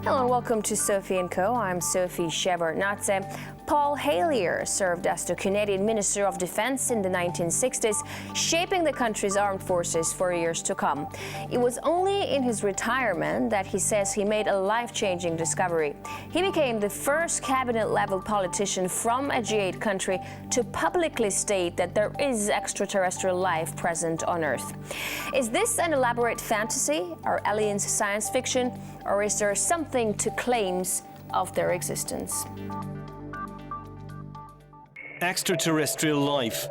Hello and welcome to Sophie & Co. I'm Sophie Shepard-Natze. Paul Heylier served as the Canadian Minister of Defense in the 1960s, shaping the country's armed forces for years to come. It was only in his retirement that he says he made a life-changing discovery. He became the first cabinet-level politician from a G8 country to publicly state that there is extraterrestrial life present on Earth. Is this an elaborate fantasy? Are aliens science fiction? Or is there something to claims of their existence? Extraterrestrial life.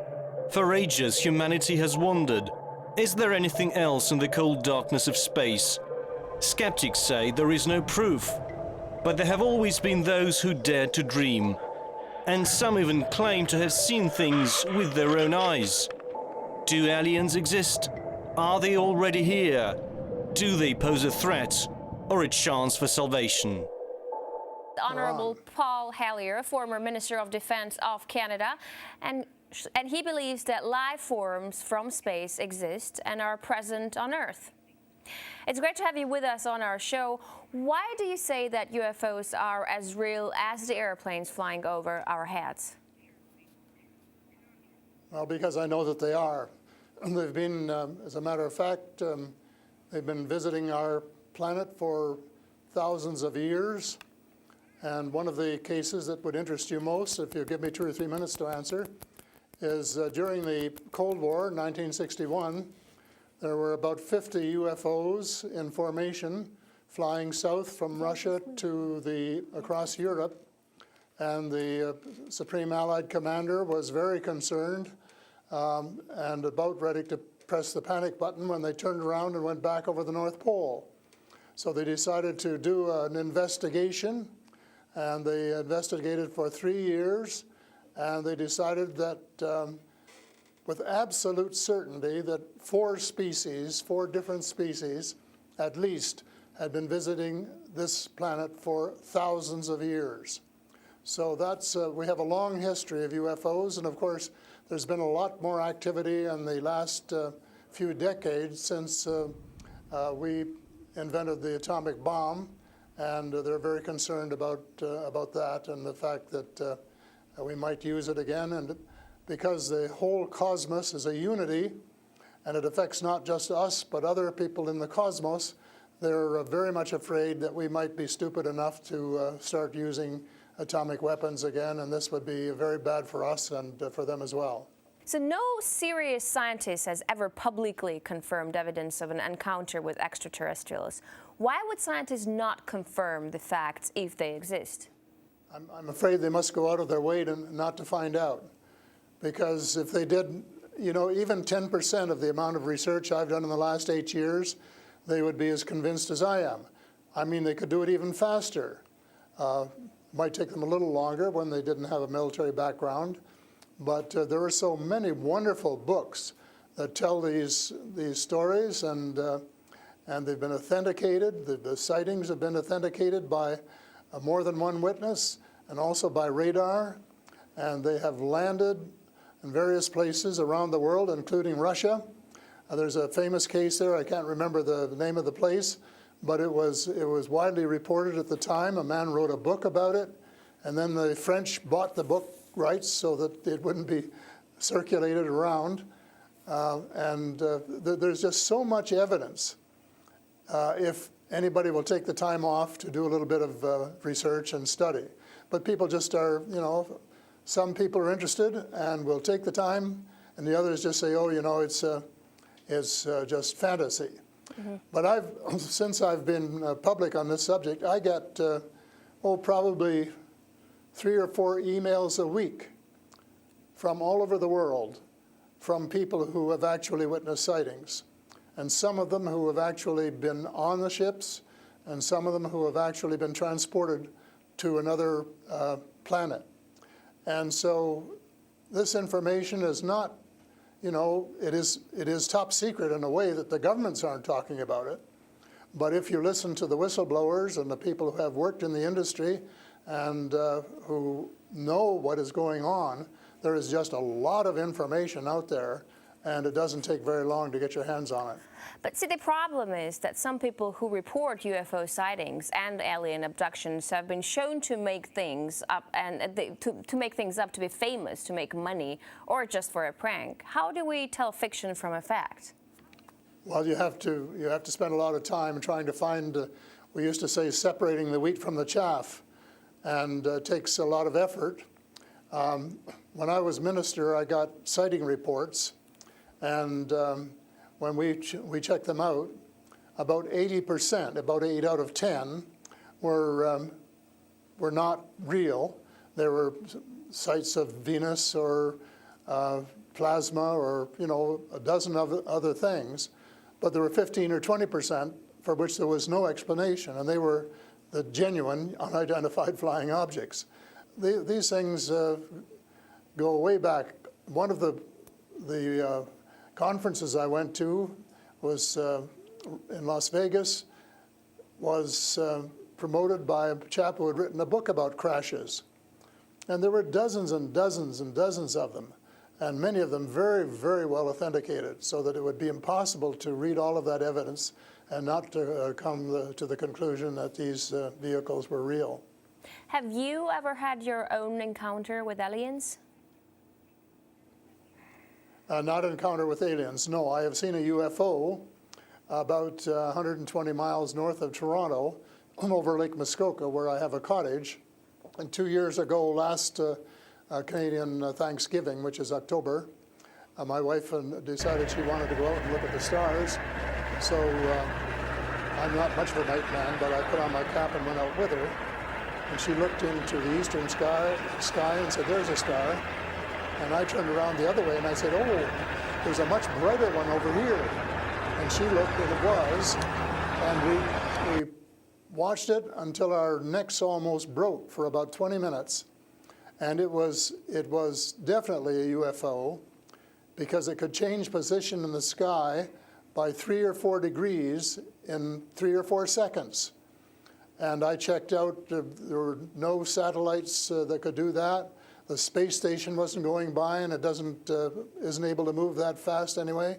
For ages, humanity has wondered, is there anything else in the cold darkness of space? Skeptics say there is no proof, but there have always been those who dared to dream. And some even claim to have seen things with their own eyes. Do aliens exist? Are they already here? Do they pose a threat or a chance for salvation? Honorable Paul Heylier, former Minister of Defense of Canada, and he believes that life forms from space exist and are present on Earth. It's great to have you with us on our show. Why do you say that UFOs are as real as the airplanes flying over our heads? Well, because I know that they are. They've been, as a matter of fact, they've been visiting our planet for thousands of years. And one of the cases that would interest you most, if you give me 2 or 3 minutes to answer, is during the Cold War, 1961, there were about 50 UFOs in formation flying south from Russia to across Europe. And the Supreme Allied Commander was very concerned and about ready to press the panic button when they turned around and went back over the North Pole. So they decided to do an investigation. And they investigated for 3 years, and they decided that with absolute certainty that 4 different species at least, had been visiting this planet for thousands of years. So that's, we have a long history of UFOs, and of course there's been a lot more activity in the last few decades since we invented the atomic bomb. And they're very concerned about that and the fact that we might use it again. And because the whole cosmos is a unity, and it affects not just us, but other people in the cosmos, they're very much afraid that we might be stupid enough to start using atomic weapons again, and this would be very bad for us and for them as well. So no serious scientist has ever publicly confirmed evidence of an encounter with extraterrestrials. Why would scientists not confirm the facts if they exist? I'm afraid they must go out of their way not to find out. Because if they did, you know, even 10% of the amount of research I've done in the last 8 years, they would be as convinced as I am. I mean, they could do it even faster. Might take them a little longer when they didn't have a military background. But there are so many wonderful books that tell these stories, and they've been authenticated. The sightings have been authenticated by more than one witness, and also by radar. And they have landed in various places around the world, including Russia. There's a famous case there. I can't remember the name of the place, but it was widely reported at the time. A man wrote a book about it, and then the French bought the book rights so that it wouldn't be circulated around. There's just so much evidence. If anybody will take the time off to do a little bit of research and study. But people just are, you know, some people are interested and will take the time, and the others just say, oh, you know, it's just fantasy. Mm-hmm. But since I've been public on this subject, I get, probably 3 or 4 emails a week from all over the world from people who have actually witnessed sightings. And some of them who have actually been on the ships, and some of them who have actually been transported to another planet. And so this information is not, you know, it is top secret in a way that the governments aren't talking about it. But if you listen to the whistleblowers and the people who have worked in the industry and who know what is going on, there is just a lot of information out there, and it doesn't take very long to get your hands on it. But see, the problem is that some people who report UFO sightings and alien abductions have been shown to make things up to make things up to be famous, to make money, or just for a prank. How do we tell fiction from a fact? Well, you have to spend a lot of time trying to find. We used to say separating the wheat from the chaff, and it takes a lot of effort. When I was minister, I got sighting reports, and when we checked them out, about 80%, about 8 out of 10, were not real. There were sights of Venus or plasma or a dozen other things, but there were 15 or 20% for which there was no explanation, and they were the genuine unidentified flying objects. These things go way back. One of the conferences I went to was in Las Vegas, was promoted by a chap who had written a book about crashes. And there were dozens and dozens and dozens of them, and many of them very, very well authenticated, so that it would be impossible to read all of that evidence and not to come to the conclusion that these vehicles were real. Have you ever had your own encounter with aliens? Not an encounter with aliens, no. I have seen a UFO about 120 miles north of Toronto over Lake Muskoka, where I have a cottage. And 2 years ago, last Canadian Thanksgiving, which is October, my wife decided she wanted to go out and look at the stars. So I'm not much of a night man, but I put on my cap and went out with her. And she looked into the eastern sky and said, "There's a star." And I turned around the other way and I said, "Oh, there's a much brighter one over here." And she looked, and it was. And we watched it until our necks almost broke for about 20 minutes. And it was definitely a UFO, because it could change position in the sky by 3 or 4 degrees in 3 or 4 seconds. And I checked out, there were no satellites that could do that. The space station wasn't going by, and it isn't able to move that fast anyway.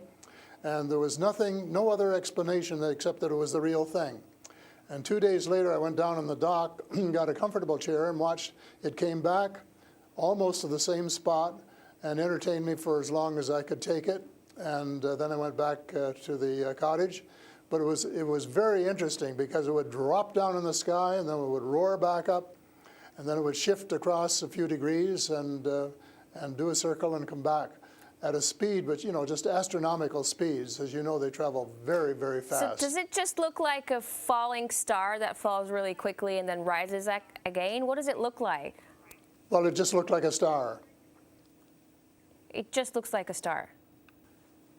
And there was no other explanation except that it was the real thing. And 2 days later, I went down in the dock, got a comfortable chair, and watched it came back almost to the same spot and entertained me for as long as I could take it. And then I went back to the cottage. But it was very interesting, because it would drop down in the sky, and then it would roar back up, and then it would shift across a few degrees and do a circle and come back at a speed, but just astronomical speeds. As you know, they travel very, very fast. So does it just look like a falling star that falls really quickly and then rises again? What does it look like? Well, it just looked like a star. It just looks like a star.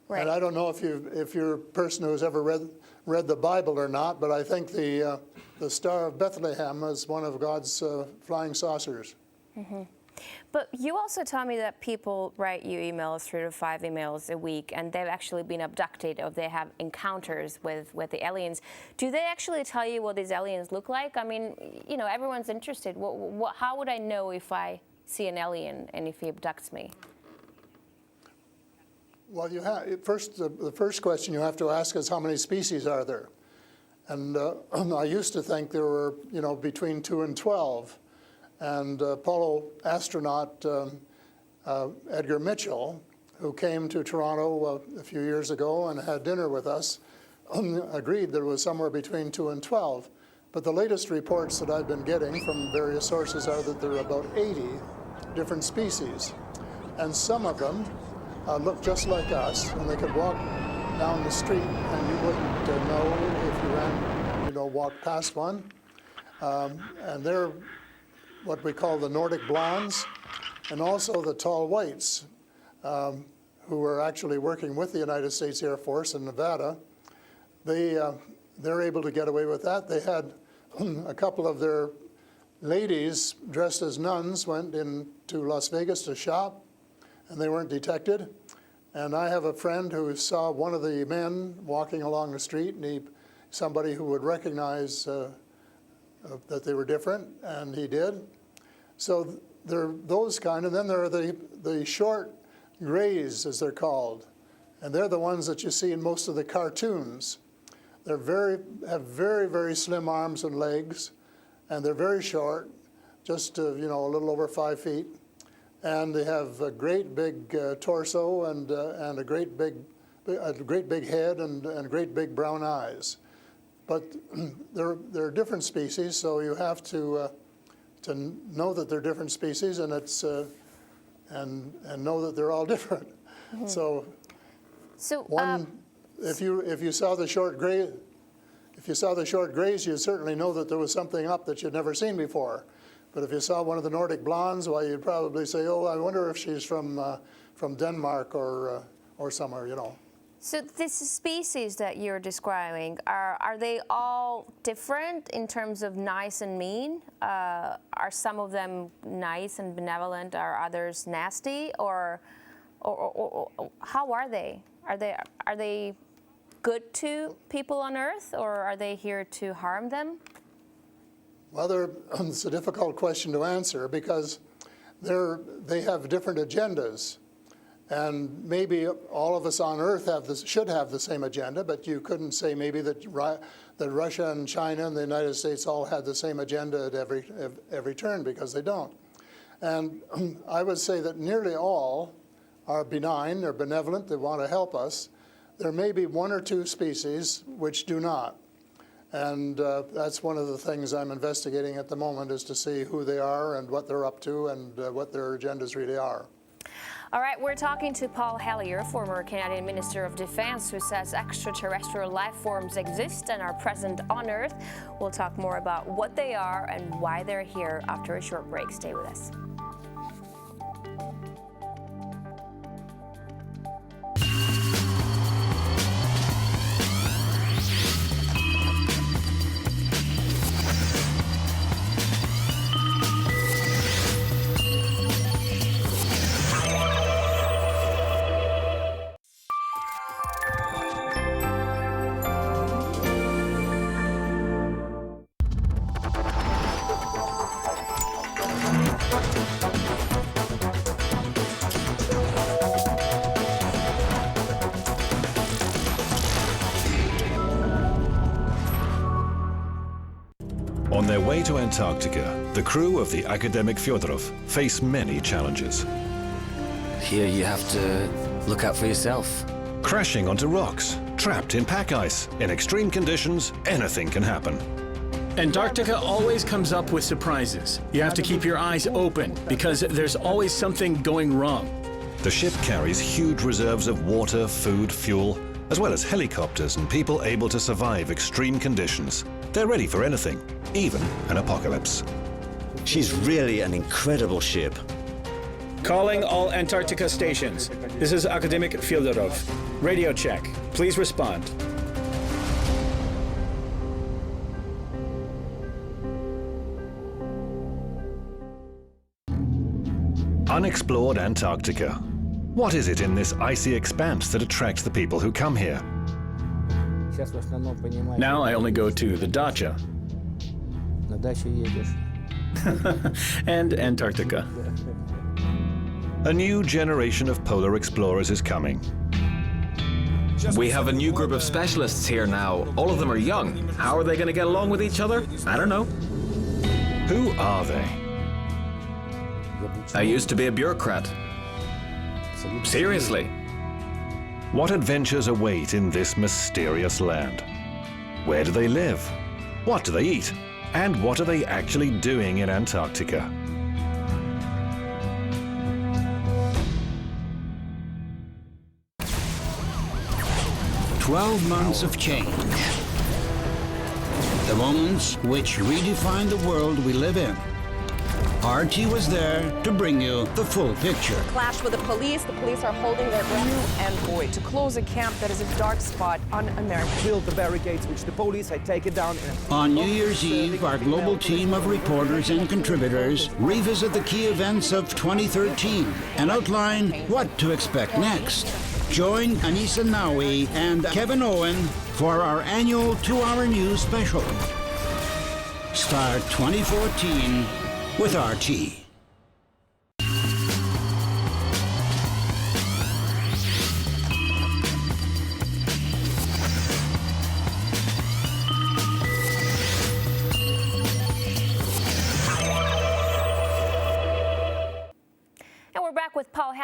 Right. And I don't know if you're a person who's ever read the Bible or not, but I think the Star of Bethlehem is one of God's flying saucers. Mm-hmm. But you also tell me that people write you emails, 3 to 5 emails a week, and they've actually been abducted, or they have encounters with the aliens. Do they actually tell you what these aliens look like? I mean, everyone's interested. How would I know if I see an alien and if he abducts me? Well, the first question you have to ask is, how many species are there? And I used to think there were, between 2 and 12. And Apollo astronaut Edgar Mitchell, who came to Toronto a few years ago and had dinner with us, agreed there was somewhere between 2 and 12. But the latest reports that I've been getting from various sources are that there are about 80 different species. And some of them look just like us, and they could walk down the street and you wouldn't know if you ran, walked past one. And they're what we call the Nordic blondes, and also the tall whites, who are actually working with the United States Air Force in Nevada. They're able to get away with that. They had a couple of their ladies dressed as nuns went into Las Vegas to shop, and they weren't detected. And I have a friend who saw one of the men walking along the street, and somebody who would recognize that they were different, and he did. So there are those kind, and then there are the short grays, as they're called. And they're the ones that you see in most of the cartoons. Have very, very slim arms and legs, and they're very short, just a little over 5 feet. And they have a great big torso and a great big head and great big brown eyes. But they're different species, so you have to know that they're different species, and it's and know that they're all different. Mm-hmm. So if you saw the short gray, you'd certainly know that there was something up that you'd never seen before. But if you saw one of the Nordic blondes, well, you'd probably say, "Oh, I wonder if she's from Denmark or somewhere," So this species that you're describing, are they all different in terms of nice and mean? Are some of them nice and benevolent? Are others nasty? Or how are they? Are they good to people on Earth, or are they here to harm them? Well, it's a difficult question to answer because they have different agendas. And maybe all of us on Earth should have the same agenda, but you couldn't say maybe that Russia and China and the United States all had the same agenda at every turn, because they don't. And I would say that nearly all are benign, they're benevolent, they want to help us. There may be one or two species which do not. And that's one of the things I'm investigating at the moment, is to see who they are and what they're up to and what their agendas really are. All right, we're talking to Paul Heyliър, former Canadian Minister of Defense, who says extraterrestrial life forms exist and are present on Earth. We'll talk more about what they are and why they're here after a short break. Stay with us. On their way to Antarctica, the crew of the academic Fyodorov face many challenges. Here you have to look out for yourself. Crashing onto rocks, trapped in pack ice, in extreme conditions, anything can happen. Antarctica always comes up with surprises. You have to keep your eyes open because there's always something going wrong. The ship carries huge reserves of water, food, fuel, as well as helicopters and people able to survive extreme conditions. They're ready for anything, even an apocalypse. She's really an incredible ship. Calling all Antarctica stations. This is Academic Fyodorov. Radio check. Please respond. Unexplored Antarctica. What is it in this icy expanse that attracts the people who come here? Now I only go to the dacha and Antarctica. A new generation of polar explorers is coming. We have a new group of specialists here now. All of them are young. How are they going to get along with each other? I don't know. Who are they? I used to be a bureaucrat. Seriously. What adventures await in this mysterious land? Where do they live? What do they eat? And what are they actually doing in Antarctica? "12 months of change. The moments which redefine the world we live in. RT was there to bring you the full picture. Clash with the police. The police are holding their breath. And boy, to close a camp that is a dark spot on America. Built the barricades which the police had taken down. On New Year's Eve, our global team of reporters and contributors revisit the key events of 2013 and outline what to expect next. Join Anissa Nawi and Kevin Owen for our annual 2-hour news special. Start 2014 with RT.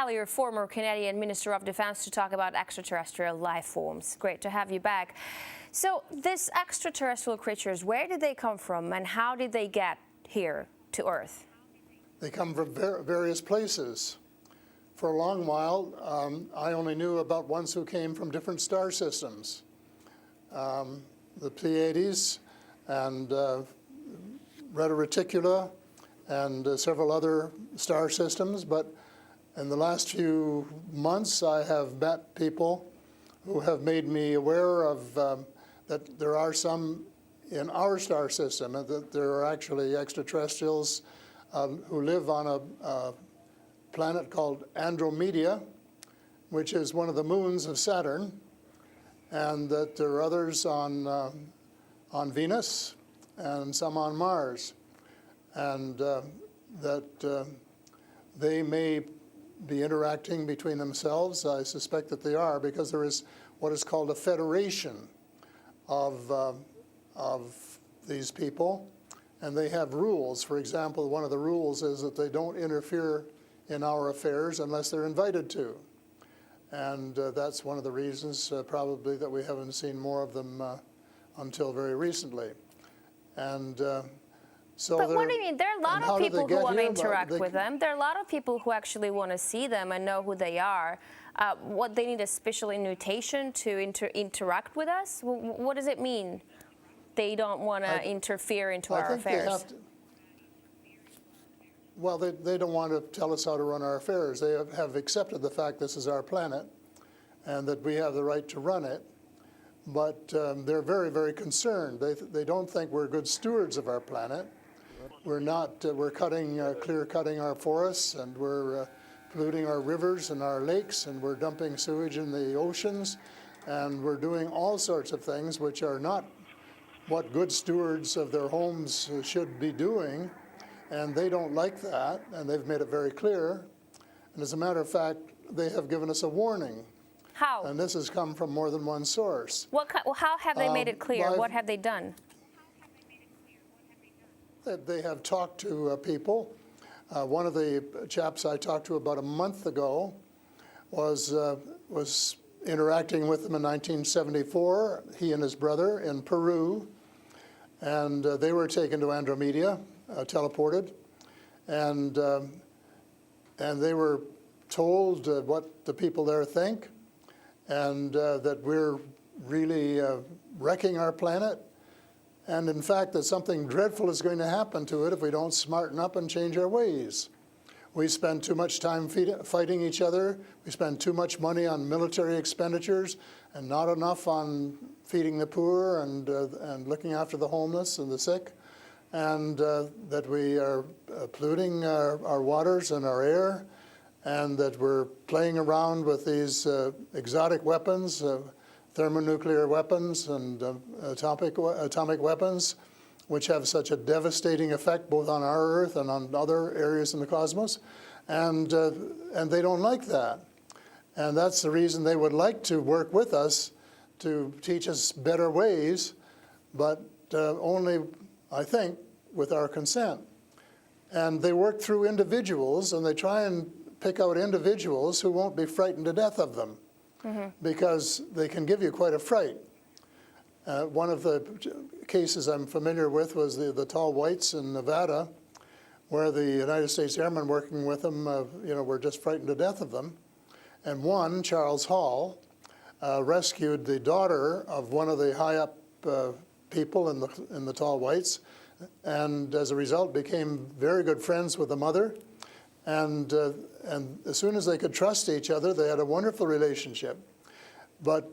Heylier, former Canadian Minister of Defense, to talk about extraterrestrial life forms. Great to have you back. So these extraterrestrial creatures, where did they come from and how did they get here to Earth? They come from various places. For a long while, I only knew about ones who came from different star systems. The Pleiades and Reta Reticula and several other star systems, but in the last few months I have met people who have made me aware of that there are some in our star system, and that there are actually extraterrestrials who live on a planet called Andromeda, which is one of the moons of Saturn, and that there are others on Venus and some on Mars, and that they may be interacting between themselves. I suspect that they are, because there is what is called a federation of these people, and they have rules. For example, one of the rules is that they don't interfere in our affairs unless they're invited to. And that's one of the reasons probably that we haven't seen more of them until very recently. And so but what do you mean? There are a lot of people who want to interact with them. There are a lot of people who actually want to see them and know who they are. What, they need a special invitation to interact with us? What does it mean? They don't want to interfere into our affairs. Well, they don't want to tell us how to run our affairs. They have accepted the fact this is our planet and that we have the right to run it. But they're very, very concerned. They don't think we're good stewards of our planet. We're not. We're clear-cutting our forests, and we're polluting our rivers and our lakes, and we're dumping sewage in the oceans, and we're doing all sorts of things which are not what good stewards of their homes should be doing. And they don't like that, and they've made it very clear. And as a matter of fact, they have given us a warning. How? And this has come from more than one source. How have they made it clear? What have they done? They have talked to people. One of the chaps I talked to about a month ago was interacting with them in 1974, he and his brother, in Peru. And they were taken to Andromeda, teleported, and they were told what the people there think, and that we're really wrecking our planet, and in fact that something dreadful is going to happen to it if we don't smarten up and change our ways. We spend too much time fighting each other. We spend too much money on military expenditures and not enough on feeding the poor and looking after the homeless and the sick, and that we are polluting our waters and our air, and that we're playing around with these exotic weapons, thermonuclear weapons and atomic weapons, which have such a devastating effect both on our Earth and on other areas in the cosmos, and they don't like that. And that's the reason they would like to work with us to teach us better ways, but only, I think, with our consent. And they work through individuals, and they try and pick out individuals who won't be frightened to death of them, because they can give you quite a fright. One of the cases I'm familiar with was the tall whites in Nevada, where the United States Airmen working with them, were just frightened to death of them. And one, Charles Hall, rescued the daughter of one of the high-up people in the tall whites, and as a result became very good friends with the mother. And as soon as they could trust each other, they had a wonderful relationship.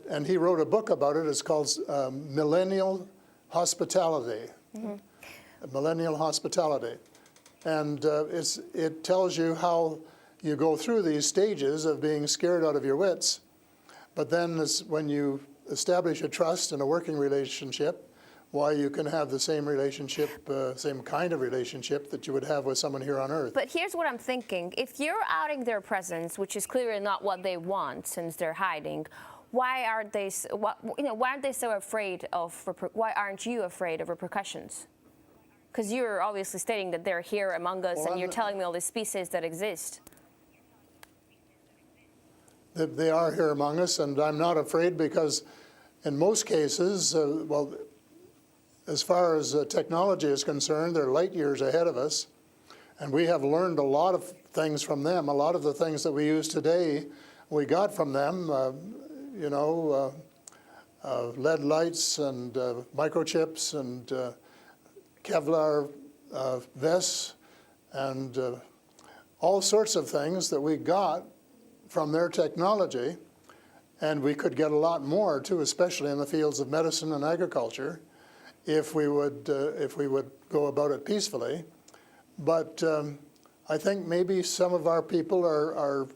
And he wrote a book about it. It's called Millennial Hospitality. Millennial Hospitality. And it tells you how you go through these stages of being scared out of your wits. But then when you establish a trust and a working relationship, why you can have the same relationship, same kind of relationship that you would have with someone here on Earth. But here's what I'm thinking. If you're outing their presence, which is clearly not what they want since they're hiding, why aren't they so afraid of, why aren't you afraid of repercussions? Because you're obviously stating that they're here among us, and you're telling me all these species that exist. they are here among us, and I'm not afraid because in most cases, well, as far as technology is concerned, they're light years ahead of us, and we have learned a lot of things from them. A lot of the things that we use today, we got from them, you know, lead lights and microchips and Kevlar vests and all sorts of things that we got from their technology, and we could get a lot more too, especially in the fields of medicine and agriculture, if we would go about it peacefully. But I think maybe some of our people are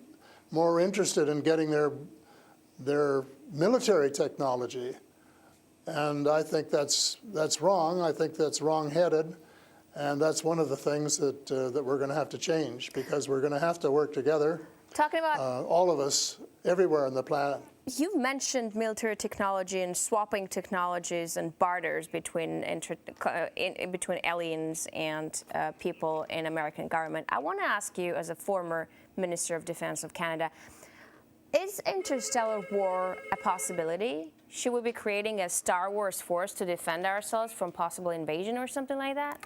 more interested in getting their military technology, and I think that's wrong. I think that's wrong-headed, and that's one of the things that we're going to have to change, because we're going to have to work together. Talking about all of us, everywhere on the planet. You've mentioned military technology and swapping technologies and barters between between aliens and people in American government. I want to ask you, as a former Minister of Defense of Canada, is interstellar war a possibility? Should we be creating a Star Wars force to defend ourselves from possible invasion or something like that?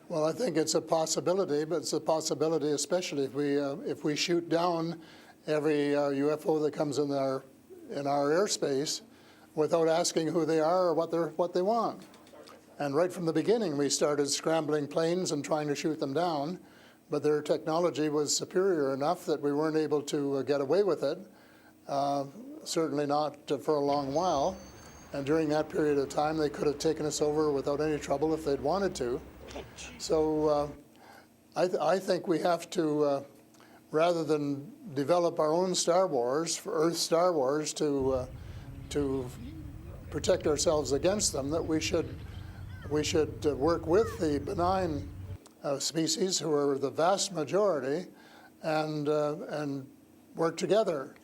Well, I think it's a possibility, but it's a possibility especially if we shoot down every UFO that comes in our airspace without asking who they are or what they want. And right from the beginning, we started scrambling planes and trying to shoot them down, but their technology was superior enough that we weren't able to get away with it. Certainly not for a long while. And during that period of time, they could have taken us over without any trouble if they'd wanted to. So I think we have to, rather than develop our own Star Wars, for Earth Star Wars, to protect ourselves against them, that we should work with the benign species, who are the vast majority, and work together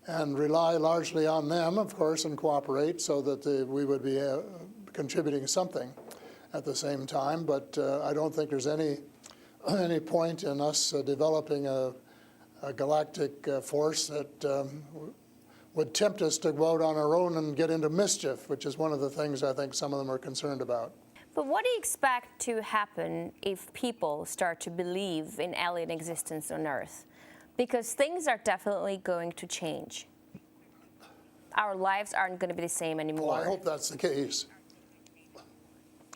and rely largely on them, of course, and cooperate so that we would be contributing something at the same time. But I don't think there's any point in us developing a galactic force that would tempt us to go out on our own and get into mischief, which is one of the things I think some of them are concerned about. But what do you expect to happen if people start to believe in alien existence on Earth? Because things are definitely going to change. Our lives aren't going to be the same anymore. Well, I hope that's the case.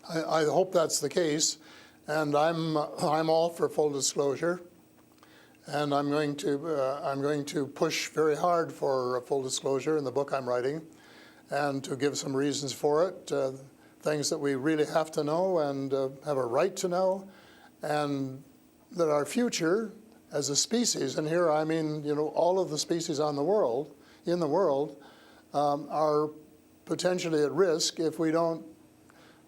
I hope that's the case, and I'm all for full disclosure, and I'm going to push very hard for full disclosure in the book I'm writing, and to give some reasons for it, things that we really have to know and have a right to know, and that our future as a species, and here I mean, you know, all of the species in the world, are potentially at risk if we don't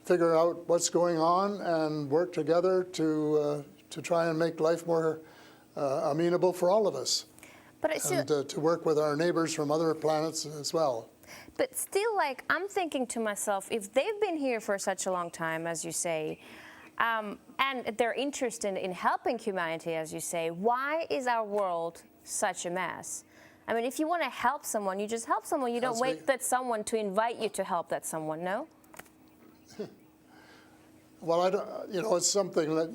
figure out what's going on and work together to try and make life more amenable for all of us. But and to work with our neighbors from other planets as well. But still, like, I'm thinking to myself, if they've been here for such a long time, as you say, and they're interested in helping humanity, as you say, why is our world such a mess? I mean, if you want to help someone, you just help someone. You don't wait for someone to invite you to help that someone, no? Well, I don't, you know, it's something that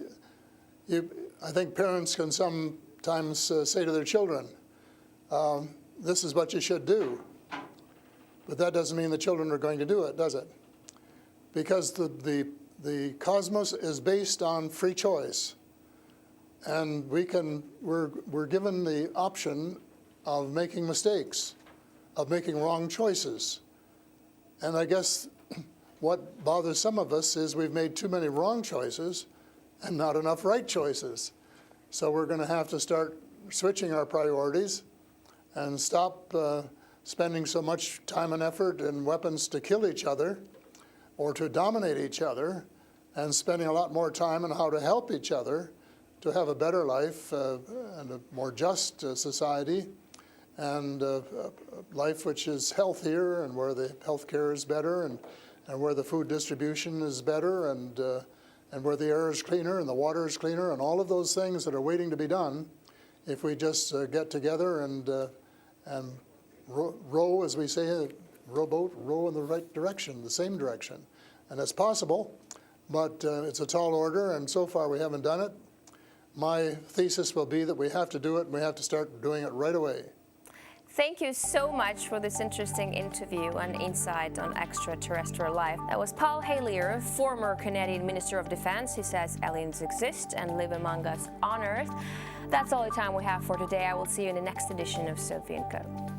I think parents can sometimes say to their children, this is what you should do. But that doesn't mean the children are going to do it, does it? Because the cosmos is based on free choice. And we're given the option of making mistakes, of making wrong choices. And I guess what bothers some of us is we've made too many wrong choices and not enough right choices. So we're going to have to start switching our priorities and stop spending so much time and effort and weapons to kill each other or to dominate each other, and spending a lot more time on how to help each other to have a better life and a more just society, and a life which is healthier and where the health care is better, and where the food distribution is better, and where the air is cleaner and the water is cleaner, and all of those things that are waiting to be done if we just get together and row, as we say, rowboat, row in the right direction, the same direction. And it's possible, but it's a tall order, and so far we haven't done it. My thesis will be that we have to do it, and we have to start doing it right away. Thank you so much for this interesting interview and insight on extraterrestrial life. That was Paul Heylier, former Canadian Minister of Defense, who says aliens exist and live among us on Earth. That's all the time we have for today. I will see you in the next edition of Sophie & Co.